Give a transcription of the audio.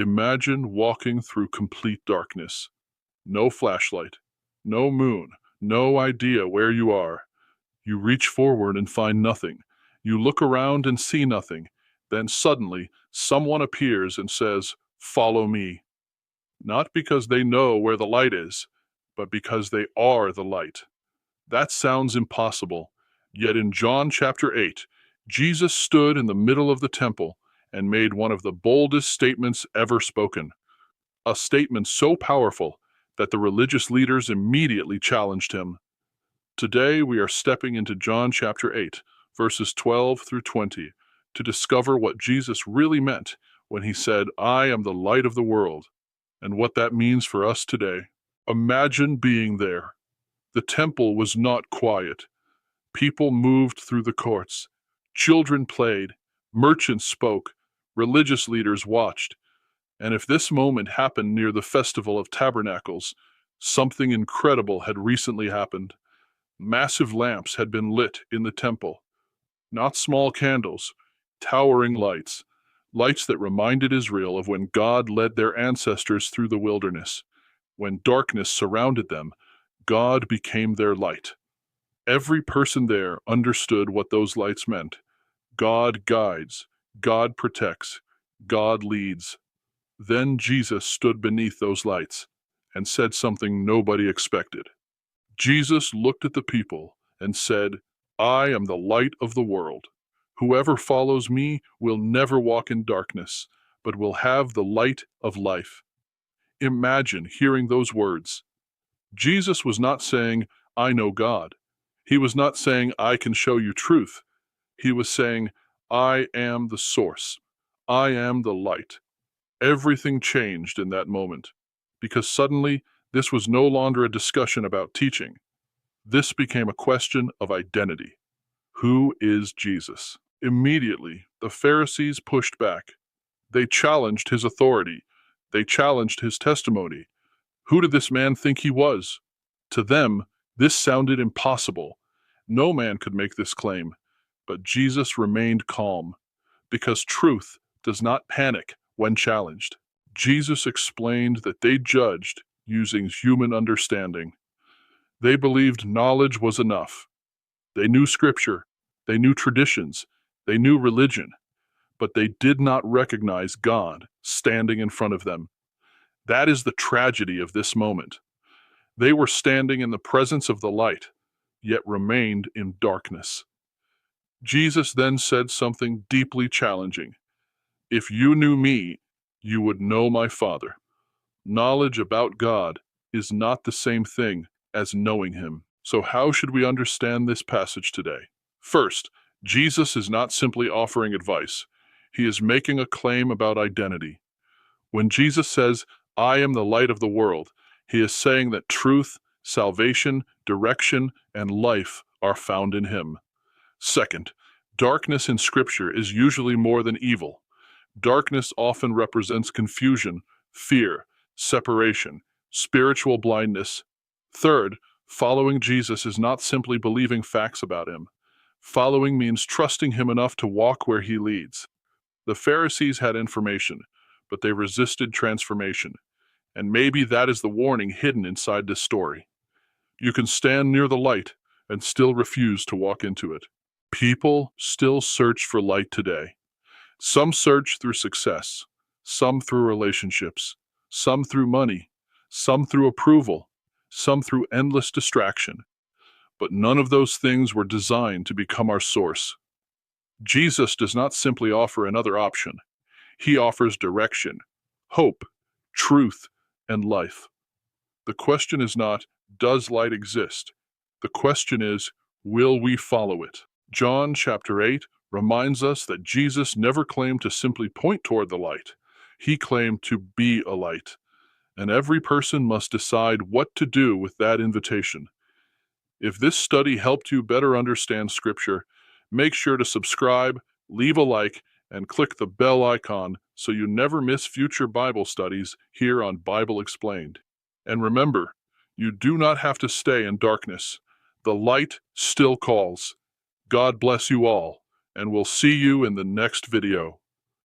Imagine walking through complete darkness. No flashlight, no moon, no idea where you are. You reach forward and find nothing. You look around and see nothing. Then suddenly, someone appears and says, "Follow me." Not because they know where the light is, but because they are the light. That sounds impossible. Yet in John chapter 8, Jesus stood in the middle of the temple and made one of the boldest statements ever spoken. A statement so powerful that the religious leaders immediately challenged him. Today we are stepping into John chapter 8, verses 12 through 20, to discover what Jesus really meant when he said, "I am the light of the world," and what that means for us today. Imagine being there. The temple was not quiet. People moved through the courts. Children played. Merchants spoke. Religious leaders watched. And if this moment happened near the Festival of Tabernacles, something incredible had recently happened. Massive lamps had been lit in the temple. Not small candles, towering lights. Lights that reminded Israel of when God led their ancestors through the wilderness. When darkness surrounded them, God became their light. Every person there understood what those lights meant. God guides, God protects, God leads. Then Jesus stood beneath those lights and said something nobody expected. Jesus looked at the people and said, "I am the light of the world. Whoever follows me will never walk in darkness, but will have the light of life." Imagine hearing those words. Jesus was not saying, "I know God." He was not saying, "I can show you truth." He was saying, "I am the source. I am the light." Everything changed in that moment, because suddenly this was no longer a discussion about teaching. This became a question of identity. Who is Jesus? Immediately, the Pharisees pushed back. They challenged his authority. They challenged his testimony. Who did this man think he was? To them, this sounded impossible. No man could make this claim. But Jesus remained calm, because truth does not panic when challenged. Jesus explained that they judged using human understanding. They believed knowledge was enough. They knew scripture, they knew traditions, they knew religion, but they did not recognize God standing in front of them. That is the tragedy of this moment. They were standing in the presence of the light, yet remained in darkness. Jesus then said something deeply challenging. "If you knew me, you would know my Father." Knowledge about God is not the same thing as knowing him. So how should we understand this passage today? First, Jesus is not simply offering advice. He is making a claim about identity. When Jesus says, "I am the light of the world," he is saying that truth, salvation, direction, and life are found in him. Second, darkness in Scripture is usually more than evil. Darkness often represents confusion, fear, separation, spiritual blindness. Third, following Jesus is not simply believing facts about him. Following means trusting him enough to walk where he leads. The Pharisees had information, but they resisted transformation. And maybe that is the warning hidden inside this story. You can stand near the light and still refuse to walk into it. People still search for light today. Some search through success, some through relationships, some through money, some through approval, some through endless distraction. But none of those things were designed to become our source. Jesus does not simply offer another option. He offers direction, hope, truth, and life. The question is not, does light exist? The question is, will we follow it? John chapter 8 reminds us that Jesus never claimed to simply point toward the light. He claimed to be a light. And every person must decide what to do with that invitation. If this study helped you better understand Scripture, make sure to subscribe, leave a like, and click the bell icon so you never miss future Bible studies here on Bible Explained. And remember, you do not have to stay in darkness. The light still calls. God bless you all, and we'll see you in the next video.